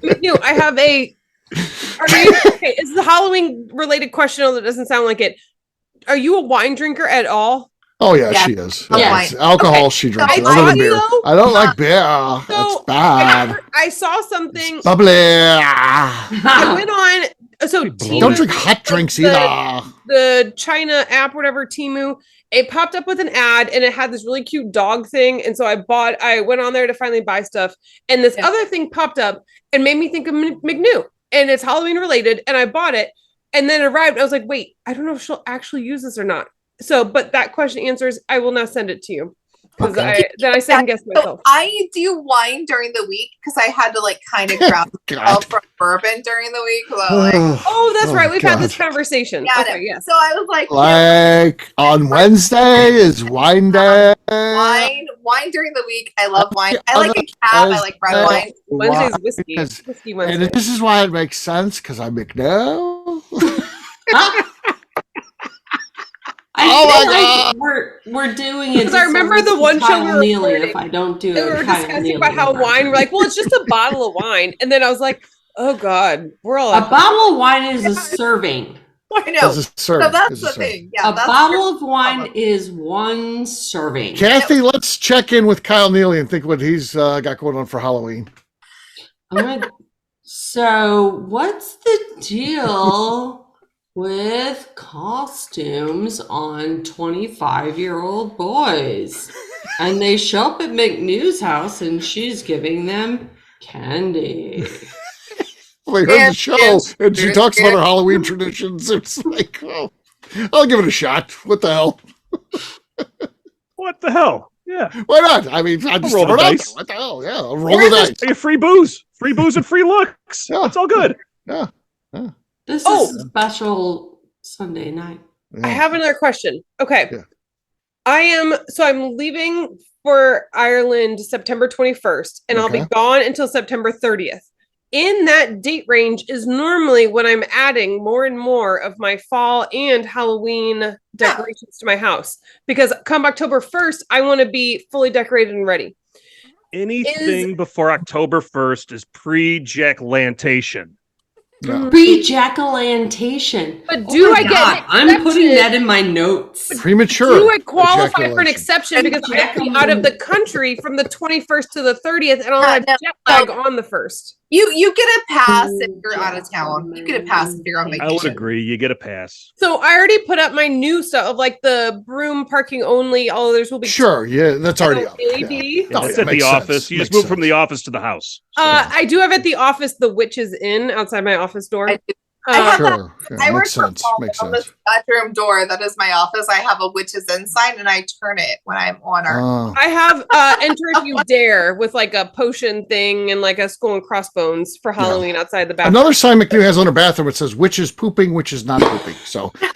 McNew, I have a. Okay, it's the Halloween related question, although it doesn't sound like it. Are you a wine drinker at all? Oh yeah, she is. Yes. Alcohol, okay. She drinks. I beer. I don't like beer. That's bad. I saw something. Bubbly. I went on. So don't drink hot drinks either. The China app, whatever, Temu. It popped up with an ad, and it had this really cute dog thing. And so I went on there to finally buy stuff, and this other thing popped up and made me think of McNew, and it's Halloween related. And I bought it, and then it arrived. I was like, wait, I don't know if she'll actually use this or not. So, but that question answers, I will now send it to you. Because I second guess myself. So I do wine during the week because I had to like kind of grab myself from bourbon during the week. That's right. We've had this conversation. Yeah, okay, yes. So I was like on Wednesday is wine day. Wine during the week. I love wine. I like a cab. I like red wine. Wednesday's whiskey Wednesday. And this is why it makes sense because I'm McNew. I feel like we're doing it. Because I remember the one show we were Neely recording, if I don't do it. we were discussing about how wine. We're like, well, it's just a bottle of wine, and then I was like, oh God, we're all a bottle of wine is a serving. I know. So that's the thing. Yeah, a bottle of wine is one serving. Kathy, let's check in with Kyle Neely and think what he's got going on for Halloween. So, what's the deal with costumes on 25-year-old boys? And they show up at McNew's house and she's giving them candy. Well, they heard the show and she talks about her Halloween traditions. It's like, oh, I'll give it a shot. What the hell? What the hell? Yeah. Why not? I mean, I just roll the dice. What the hell? Yeah, I'll roll the dice. I get free booze and free looks. Yeah. It's all good. Yeah. This is a special Sunday night. Yeah. I have another question. Okay. Yeah. I'm leaving for Ireland September 21st, and I'll be gone until September 30th. In that date range is normally when I'm adding more and more of my fall and Halloween decorations to my house. Because come October 1st, I want to be fully decorated and ready. Anything before October 1st is pre-jack-lantation. No. Pre-jack-o'-lantation. But do I get? I'm putting that in my notes. Premature. Do I qualify for an exception because I have to be out of the country from the 21st to the 30th, and I'll have jet lag on the 1st? You get a pass if you're out of town. You get a pass if you're on vacation. I would agree. You get a pass. So I already put up my new stuff of like the broom parking only. All others will be that's already up. LED. Yeah. It's at the office. You just move from the office to the house. So. I do have at the office the Witches Inn outside my office door. I work for Paul on the bathroom door. That is my office. I have a Witches Inn sign, and I turn it when I'm on our. I have Enter If You Dare with like a potion thing and like a skull and crossbones for Halloween outside the bathroom. Another sign McNew has on her bathroom. It says "witches pooping," which is not pooping. So she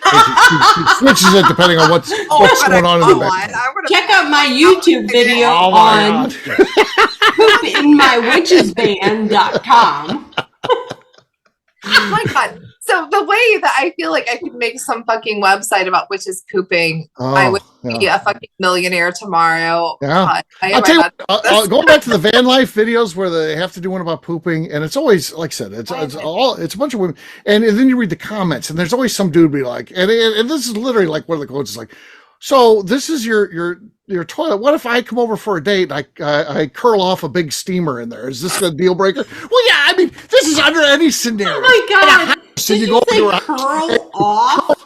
switches it depending on what's going on in the bathroom. Check out my YouTube video on poopinmywitchesband.com. Oh my God. So the way that I feel like I could make some fucking website about witches pooping, I would be a fucking millionaire tomorrow. Yeah. I'll tell you what, going back to the van life videos where they have to do one about pooping, and it's always, like I said, it's a bunch of women, and then you read the comments, and there's always some dude be like, and this is literally like one of the quotes is like, so this is your toilet. What if I come over for a date and I curl off a big steamer in there? Is this a deal breaker? Well, yeah, I mean, this is under any scenario. Oh my God. So Did you go say curl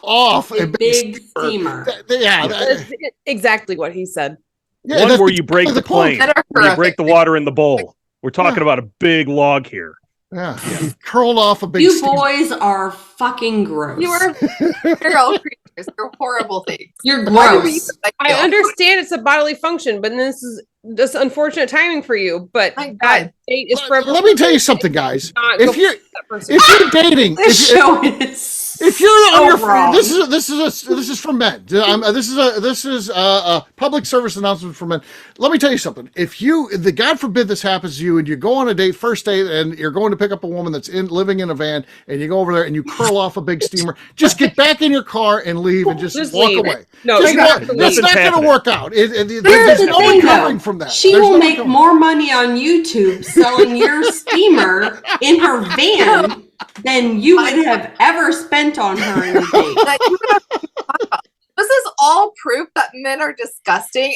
off a big steamer. That's exactly what he said. Yeah, one where you break the plane, where you break the water in the bowl. We're talking about a big log here. Yeah. You curled off a big You steamer. boys are fucking gross. You are feral creatures. You're horrible things. You're gross. I understand it's a bodily function, but this is just unfortunate timing for you. But that date is forever. Let me tell you something, guys. If you're dating, this show is if you're on your wrong. this is from men. This is a public service announcement for men. Let me tell you something. If God forbid this happens to you, and you go on a date, first date, and you're going to pick up a woman that's living in a van, and you go over there and you curl off a big steamer, just get back in your car and leave, and just walk away. No, it's not going to work out. There's no recovering from that. She will make more money on YouTube selling your steamer in her van than you would have ever spent on her in a date. This is all proof that men are disgusting.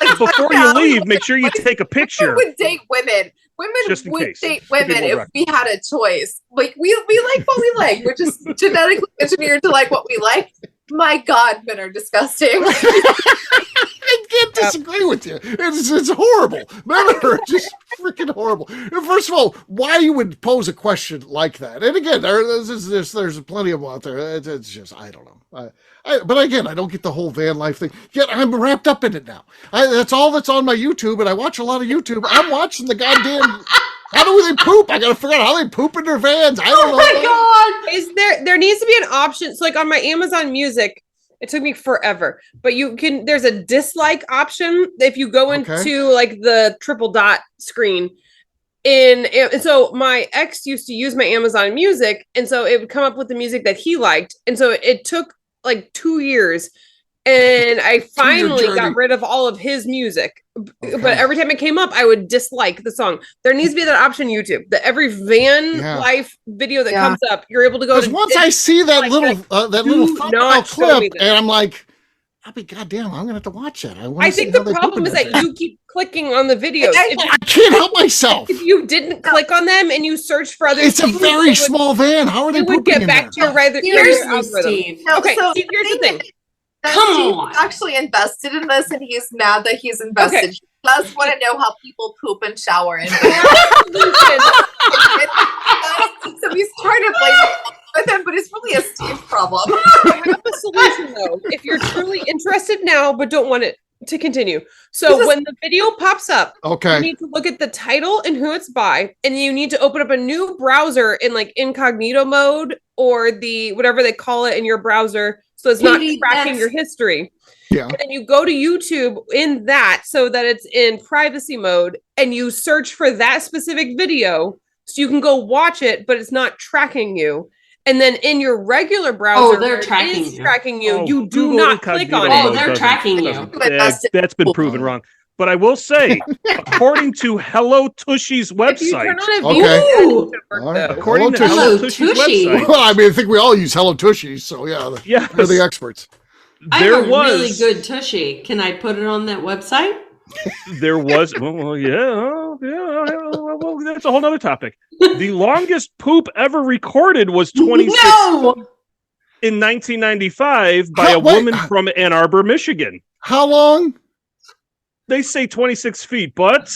And Before you leave, make sure you take a picture. Women would date women. Women would date women if we had a choice. Like we like what we like. We're just genetically engineered to like what we like. My God, men are disgusting. I can't disagree with you. It's horrible. Men are just freaking horrible. And first of all, why you would pose a question like that? And again, there's plenty of them out there. It's just, I don't know. But again, I don't get the whole van life thing. Yet I'm wrapped up in it now. That's all that's on my YouTube, and I watch a lot of YouTube. I'm watching the goddamn... How do they poop? I gotta figure out how they poop in their vans. I don't know. Oh my God! There needs to be an option. So like on my Amazon Music, it took me forever, but there's a dislike option if you go into like the triple dot screen. And so my ex used to use my Amazon Music, and so it would come up with the music that he liked, and so it took like 2 years. And I finally journey. got rid of all of his music. Okay. But every time it came up, I would dislike the song. There needs to be that option on YouTube that every van life video that comes up, you're able to go to. Because once I see that little thumbnail clip, and I'm like, I'll be goddamn, I'm gonna have to watch that. I think the problem is that you keep clicking on the videos. I can't help myself. If you didn't click on them and you search for other, it's a very small van. How are they? It would get back to your Here's algorithm. Steve. Okay, so here's the thing. Steve's actually invested in this, and he's mad that he's invested. Okay. He does want to know how people poop and shower in. So he's trying to blame it with him, but it's really a Steve problem. I have a solution though. If you're truly interested now, but don't want it to continue. So when the video pops up, you need to look at the title and who it's by, and you need to open up a new browser in like incognito mode or the whatever they call it in your browser. So it's not tracking your history. Yeah. And then you go to YouTube in that so that it's in privacy mode and you search for that specific video so you can go watch it, but it's not tracking you. And then in your regular browser, they're tracking you. You do not click on it. Oh, they're tracking you. That's been proven wrong. But I will say, according to Hello Tushy's website, according to Hello Tushy's website, well, I mean, I think we all use Hello Tushy, so they're the experts. I have a really good tushy. Can I put it on that website? There was, well, that's a whole nother topic. The longest poop ever recorded was 26 in 1995 by a woman from Ann Arbor, Michigan. How long? They say 26 feet, but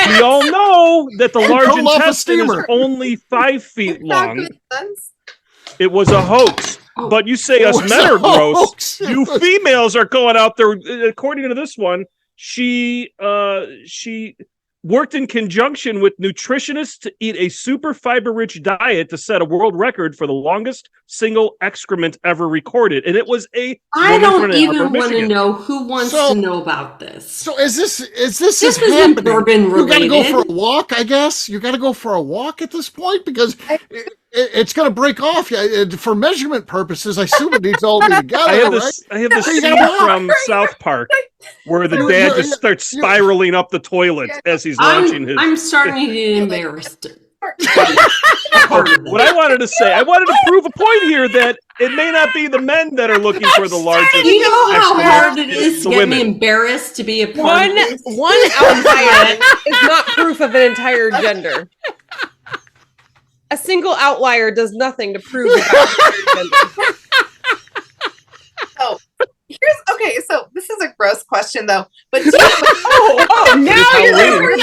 we all know that the large intestine is only 5 feet long. It was a hoax. But you say us men are gross. You females are going out there. According to this one, she worked in conjunction with nutritionists to eat a super fiber-rich diet to set a world record for the longest single excrement ever recorded. And it was a I don't even want to know who wants to know about this. So is this isn't Bourbon related? You got to go for a walk, I guess. You got to go for a walk at this point because it's going to break off. For measurement purposes, I assume it needs all to be together. I have this scene from South Park where the dad just starts spiraling up the toilet as he's launching his. I'm starting to get embarrassed. What I wanted to say, I wanted to prove a point here that it may not be the men that are looking for the largest. You know how hard it is to get me embarrassed to be a part of this? One outlier is not proof of an entire gender. A single outlier does nothing to prove an entire gender. So this is a gross question though. But now you're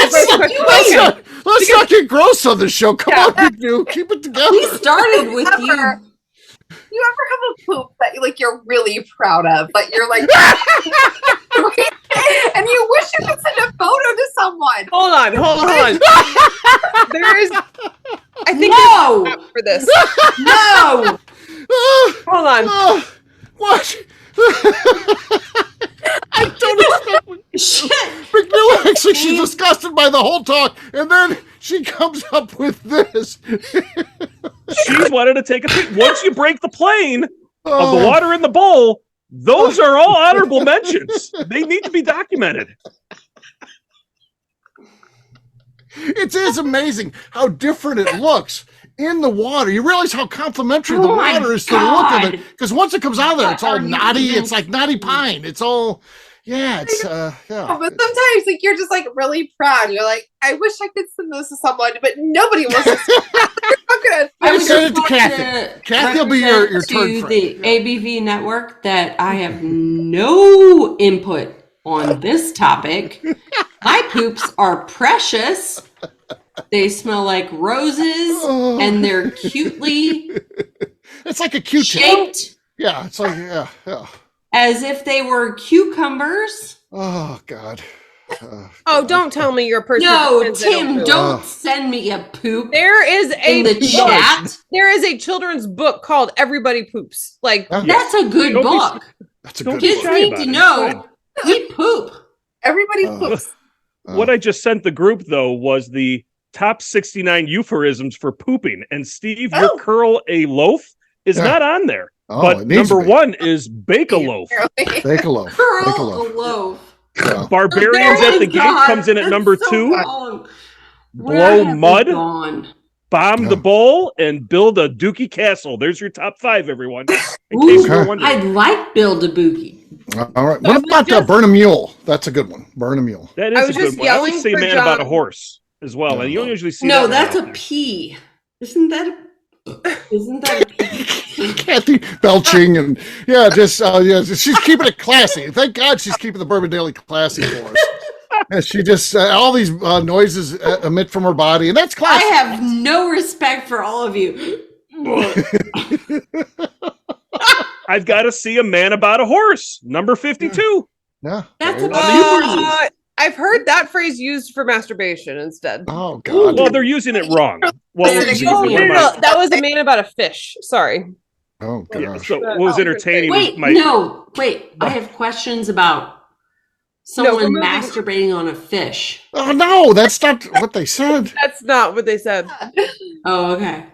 let's not get gross on this show. Come on, McNew, keep it together. We started with you. You ever have a poop that you're really proud of, but you're like, and you wish you could send a photo to someone? Hold on. There is, I think no there's an app for this. No. Hold on. What? I don't expect McNew actually, she's disgusted by the whole talk, and then she comes up with this. She wanted to take a picture. Once you break the plane of the water in the bowl, those are all honorable mentions. They need to be documented. It is amazing how different it looks in the water. You realize how complimentary the water is to the look of it. Because once it comes out of there, it's all knotty. It's like knotty pine. It's all, yeah. But sometimes you're just really proud. You're like, I wish I could send this to someone, but nobody wants to send it. I would send it to Kathy. Kathy will be your turn friend. The ABV network that I have no input on this topic. My poops are precious. They smell like roses, and they're cutely. It's like a Q-tip. Shaped. Yeah, it's like yeah. As if they were cucumbers. Oh God. Don't tell me you're a person. No, Tim, don't send me a poop. There is in the chat. There is a children's book called Everybody Poops. That's a good book. That's a good Kids book. need to know we poop. Everybody poops. What I just sent the group though was the top 69 euphemisms for pooping, and Steve, your curl a loaf is not on there. Oh, but it needs number to be. one is bake a loaf. Bake a loaf. Curl Bake a a loaf. loaf. Yeah. Barbarians Oh at the my Gate God, comes in at that's number so 2. wrong. Where Blow have we mud. gone? Bomb the Yeah. bowl and build a Dookie Castle. There's your top 5, everyone. In Ooh, case you were Okay. wondering. I'd like Build a Boogie. All right. So I What was about just- burn a mule? That's a good one. Burn a mule. That I is a was good just one. I would yelling say for Man About a John. Horse as well. Yeah. And you don't usually see No, that that's one a out P. Isn't that a P? Kathy belching and she's keeping it classy. Thank God she's keeping the Bourbon Daily classy for us. And she just all these noises emit from her body, and that's I classy. have no respect for all of you. I've got to see a Man About a Horse, number 52. Yeah, That's there you a go. I've heard that phrase used for masturbation instead. Oh God. Well, they're using it wrong. What was There's it? no- No, that was a man about a fish. Sorry. Oh gosh. So what was entertaining Wait, was my I have questions about someone masturbating on a fish. Oh no, that's not what they said. That's not what they said. Oh, okay.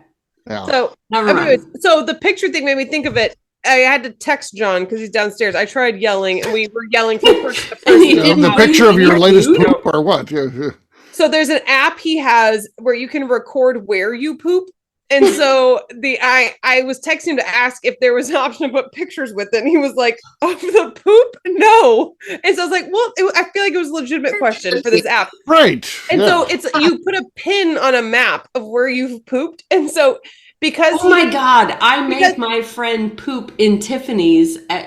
Yeah. So, Never mind. anyways, so the picture thing made me think of it. I had to text John because he's downstairs. I tried yelling, and we were yelling from person to And he person. didn't The know picture of anything your latest about poop or what? Yeah. So there's an app he has where you can record where you poop. And so I was texting him to ask if there was an option to put pictures with it. And he was like, of the poop? No. And so I was like, well, I feel like it was a legitimate question for this app. Right. And yeah. so it's you put a pin on a map of where you've pooped. And so because Oh my God, I made my friend poop in Tiffany's in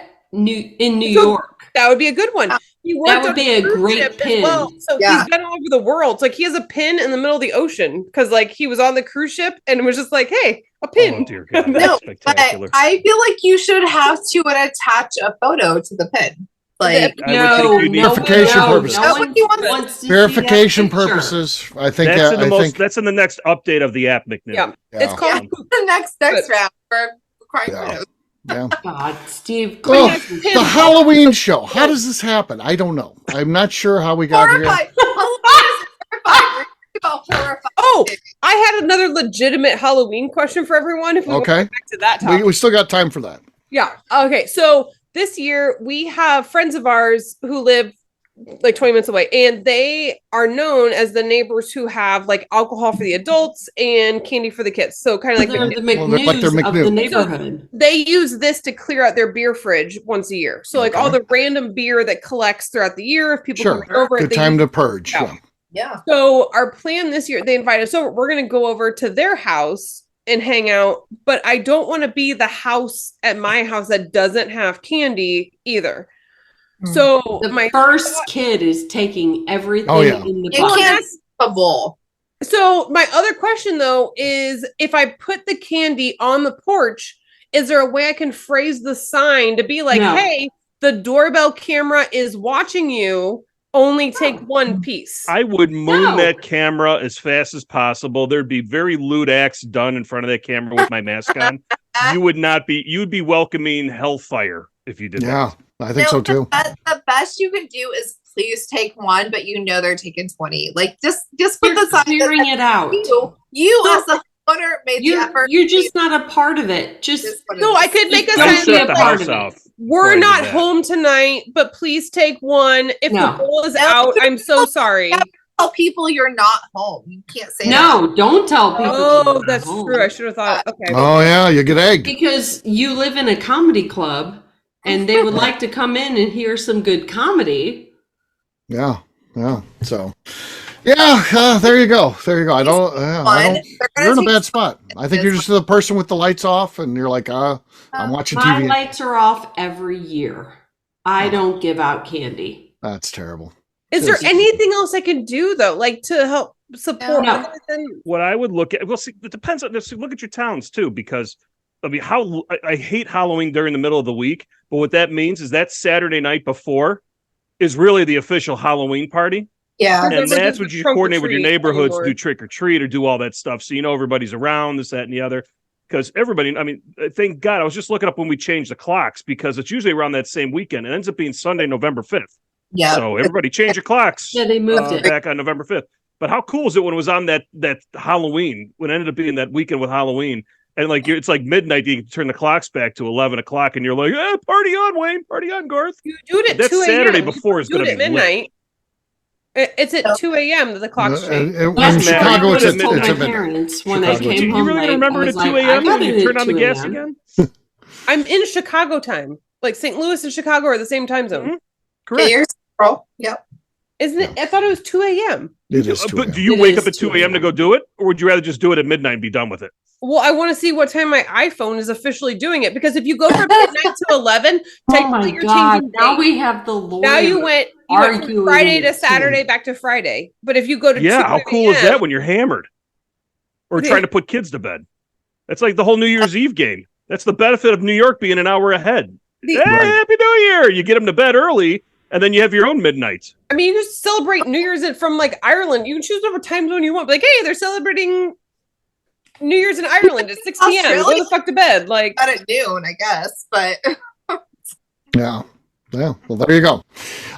New York. that would be a good one. He worked That would on be a cruise great ship as pin. well. So Yeah. he's been all over the world. So, like he has a pin in the middle of the ocean because like he was on the cruise ship and was just like, hey, a pin. Oh dear God, No, that's but spectacular. I feel like you should have to attach a photo to the pin. Like, I would think you need Verification purposes. That's what you want. wants to see Verification that picture. purposes. I think that's in the I most. think That's in the next update of the app, McNew. Yeah. yeah. It's called the next round for crying Yeah. photos. yeah. God, Steve. Oh, please. the Halloween show. How does this happen? I don't know. I'm not sure how we got here. Horrified. Horrified. About horrified. Oh, I had another legitimate Halloween question for everyone. If we want to Okay. go back to that topic. We still got time for that. Yeah. Okay. So this year we have friends of ours who live like 20 minutes away, and they are known as the neighbors who have like alcohol for the adults and candy for the kids. So kind of like They're the the Well, they're like their McNews of McNew. the neighborhood. they use this to clear out their beer fridge once a year. So like Okay. all the random beer that collects throughout the year, if people Sure. come over, Good they time use- to purge. Yeah. Yeah. Yeah. So our plan this year, they invite us over. We're going to go over to their house and hang out, but I don't want to be the house at my house that doesn't have candy either. So The my first kid is taking everything Oh, yeah. in the You box. can't a bowl. So my other question though is if I put the candy on the porch, is there a way I can phrase the sign to be like, No. hey, the doorbell camera is watching you, only take one piece. I would moon No. that camera as fast as possible. There'd be very lewd acts done in front of that camera with my mask on. You'd be welcoming hellfire if you did Yeah. that. I think so too. The best you can do is please take one, but you know they're taking 20. Like just put You're the sign clearing it out. You as the owner made the effort. You're just not a part of it. Just So I could make a Don't I sign. be shut a the part house of it. off. We're before I not did that. home tonight, but please take one. If No. the bowl is No. out, I'm so sorry. Tell people you're not home. You can't say that. no, don't tell people. Oh, you're that's home. true. I should have thought. Okay. Oh yeah, you get egged. Because you live in a comedy club and they would like to come in and hear some good comedy. Yeah. Yeah. So yeah, there you go. There you go. I don't you're in a bad spot. I think you're just the person with the lights off and you're like, I'm watching My TV. lights are off every year. I don't give out candy. That's terrible. Is there anything else I can do though, like to help support? No. other than- What I would look at, well, see, it depends on this. Look at your towns too, because I mean, I hate Halloween during the middle of the week, but what that means is that Saturday night before is really the official Halloween party. Yeah. Never And did that's the what you trunk or coordinate with your treat neighborhoods, anymore. do trick or treat or do all that stuff. So, you know, everybody's around, this, that, and the other. Because everybody, I mean, thank God, I was just looking up when we changed the clocks because it's usually around that same weekend. It ends up being Sunday, November 5th. Yeah. So everybody change your clocks Yeah, they moved it. back on November 5th. But how cool is it when it was on that Halloween, when it ended up being that weekend with Halloween, And like it's like midnight, you can turn the clocks back to 11 o'clock, and you're like, party on, Wayne, party on, Garth. You do it at That's 2 a.m. Saturday before is going to be midnight. It's at 2 a.m. that the clock's changed. In That's Chicago, what it's I told at my midnight. parents when I Chicago. came You home really late. remember I it at was 2 like, a.m. I got when it you at turn on the 2 gas a.m. again? I'm in Chicago time. Like St. Louis and Chicago are the same time zone. Mm-hmm. Correct. Okay, you're yep. Isn't it? I thought it was 2 a.m. It is 2 But a.m. do you It wake is up at 2 2 a.m. to go do it? Or would you rather just do it at midnight and be done with it? Well, I want to see what time my iPhone is officially doing it, because if you go from midnight to 11, Oh my you're God. changing Now dates. we have the lawyer. Now you went from arguing Friday to it, too. Saturday back to Friday. But if you go to 2 Yeah, how cool is a.m. that when you're hammered? Or Yeah. trying to put kids to bed? That's like the whole New Year's Eve game. That's the benefit of New York being an hour ahead. Hey, Happy New Year! You get them to bed early, and then you have your own midnights. I mean, you just celebrate New Year's from like Ireland. You can choose whatever time zone you want. Like, hey, they're celebrating New Year's in Ireland at 6 p.m. Go Australia? the fuck to bed. Like, Not at noon, I guess, but Yeah. Yeah. Well, there you go.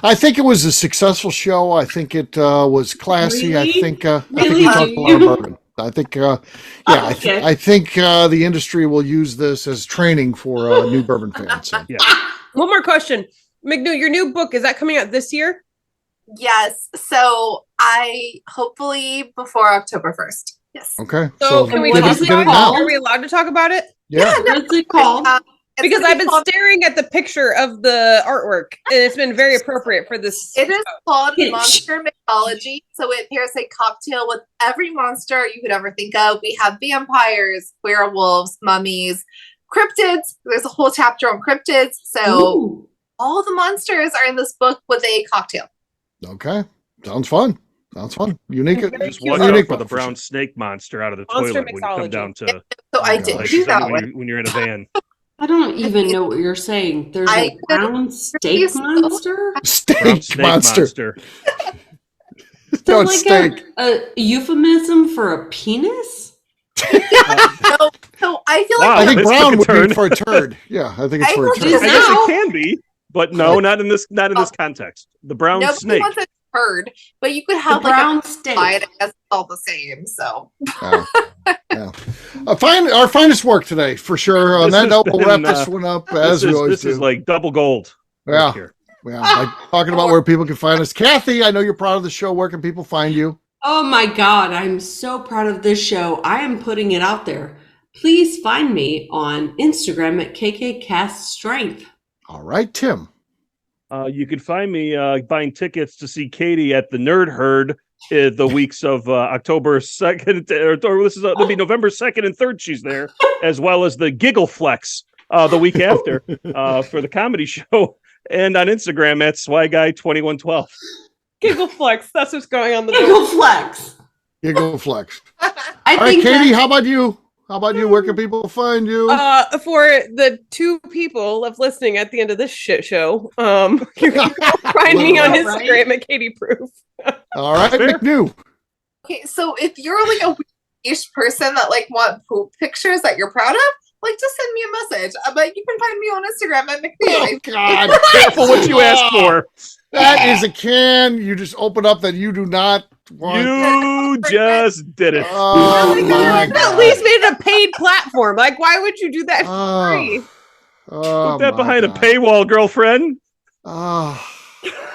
I think it was a successful show. I think it was classy. Really? I think Really? we talked a lot of bourbon. I think, Okay. I think the industry will use this as training for new bourbon fans. So. Yeah. one more question. McNew, your new book, is that coming out this year? yes. So I hopefully before October 1st. Yes. Okay. So can we get talk it about it? now. Are we allowed to talk about it? Yeah. What's it called? It's Because gonna I've be been called- staring at the picture of the artwork, and it's been very appropriate for this. It is called Pitch. Monster Mythology. So it pairs a cocktail with every monster you could ever think of. We have vampires, werewolves, mummies, cryptids. There's a whole chapter on cryptids. So Ooh. all the monsters are in this book with a cocktail. Okay. Sounds fun. Sounds fun. Unique. Just cute. watch Unique out for the book for brown snake monster out of the Monster toilet when you come mixology. down to So I Yeah. did places do that when one. when you're in a van. I don't even know what you're saying. There's I a could- brown steak monster? Brown Steak snake monster. Is that No, like steak. a euphemism for a penis? So I feel Wow. I like think this brown took a would turn. be for a turd. Yeah, I think it's I for a heard turd. you I guess Now- it can be, but no, not in this context. The brown nobody snake. wants a turd, but you could The have like brown a steak. pie. I guess it's all the same. So Yeah. Yeah. Our finest work today, for sure. On This that has note, we'll been, wrap this one up as we always This do. is like double gold. Yeah. Right here. Yeah. Like talking about where people can find us. Kathy, I know you're proud of the show. Where can people find you? Oh my God, I'm so proud of this show. I am putting it out there. Please find me on Instagram at KKCastStrength. All right, Tim. You can find me buying tickets to see Katie at the Nerd Herd the weeks of October 2nd, or this is it'll be November 2nd and 3rd. She's there, as well as the Giggle Flex the week after for the comedy show, and on Instagram at SwyGuy2112. Giggle flex. That's what's going on the door. Giggle Flex. Giggle Flex. I All right, think Katie, that- how about you? How about you? Where can people find you? For the 2 people left listening at the end of this shit show, you can find me on Right. Instagram at Katie Proof. All right, Fair. McNew. okay, so if you're like a niche person that like want poop pictures that you're proud of, like just send me a message. But you can find me on Instagram at Oh, McNew. God. Careful what you ask for. That is a can you just open up that you do not want. You just did it. Oh, my At God. least made it a paid platform. Like, why would you do that for Oh, free? oh, Put that my behind God. a paywall, girlfriend. Oh,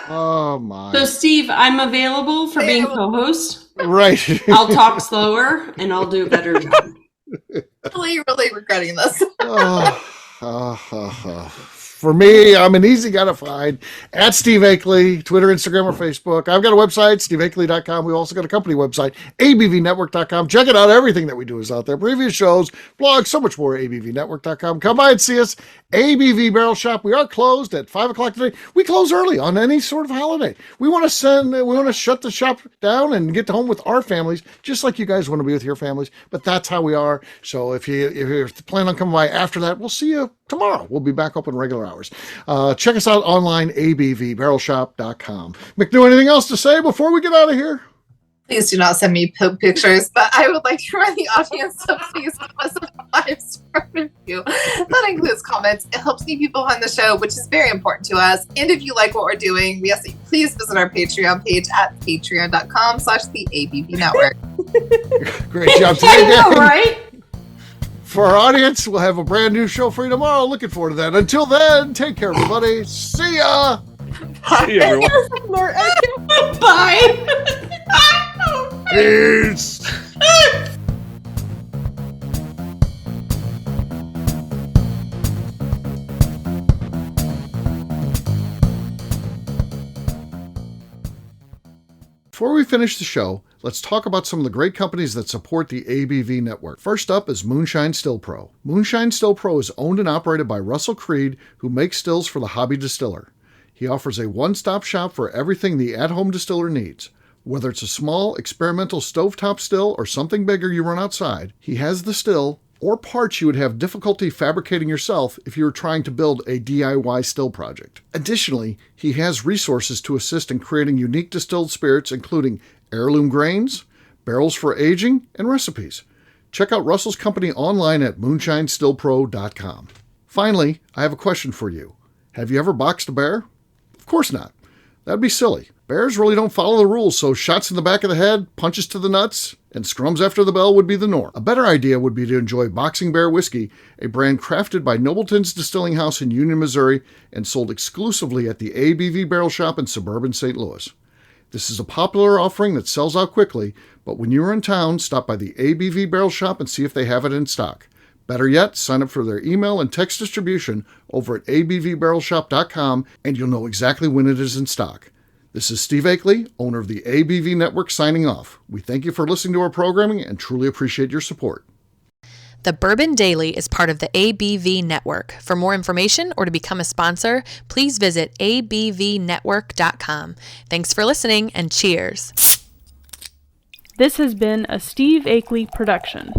oh my. So, Steve, I'm available for being co-host. Right. I'll talk slower and I'll do a better job. Really regretting this. For me, I'm an easy guy to find at Steve Akeley, Twitter, Instagram, or Facebook. I've got a website, steveakeley.com. We also got a company website, abvnetwork.com. Check it out. Everything that we do is out there. Previous shows, blogs, so much more, abvnetwork.com. Come by and see us. ABV Barrel Shop. We are closed at 5 o'clock today. We close early on any sort of holiday. We want to shut the shop down and get home with our families, just like you guys want to be with your families. But that's how we are. So if you plan on coming by after that, we'll see you tomorrow. We'll be back open regular hours. Check us out online, abvbarrelshop.com. McNew, anything else to say before we get out of here? Please do not send me poop pictures, but I would like to remind the audience to please give us a 5-star review. That includes comments. It helps new people find the show, which is very important to us. And if you like what we're doing, we ask that you please visit our Patreon page at patreon.com/the ABV Network. Great job I today, know, Dan. right? For our audience, we'll have a brand new show for you tomorrow. Looking forward to that. Until then, take care, everybody. See ya. See you, everyone. Bye. Peace. Before we finish the show, let's talk about some of the great companies that support the ABV network. First up is Moonshine Still Pro. Moonshine Still Pro is owned and operated by Russell Creed, who makes stills for the hobby distiller. He offers a one-stop shop for everything the at-home distiller needs. Whether it's a small, experimental stovetop still or something bigger you run outside, he has the still or parts you would have difficulty fabricating yourself if you were trying to build a DIY still project. Additionally, he has resources to assist in creating unique distilled spirits, including heirloom grains, barrels for aging, and recipes. Check out Russell's company online at moonshinestillpro.com. Finally, I have a question for you. Have you ever boxed a bear? Of course not. That'd be silly. Bears really don't follow the rules, so shots in the back of the head, punches to the nuts, and scrums after the bell would be the norm. A better idea would be to enjoy Boxing Bear Whiskey, a brand crafted by Nobleton's Distilling House in Union, Missouri, and sold exclusively at the ABV Barrel Shop in suburban St. Louis. This is a popular offering that sells out quickly, but when you're in town, stop by the ABV Barrel Shop and see if they have it in stock. Better yet, sign up for their email and text distribution over at abvbarrelshop.com and you'll know exactly when it is in stock. This is Steve Akeley, owner of the ABV Network, signing off. We thank you for listening to our programming and truly appreciate your support. The Bourbon Daily is part of the ABV Network. For more information or to become a sponsor, please visit abvnetwork.com. Thanks for listening and cheers. This has been a Steve Akeley production.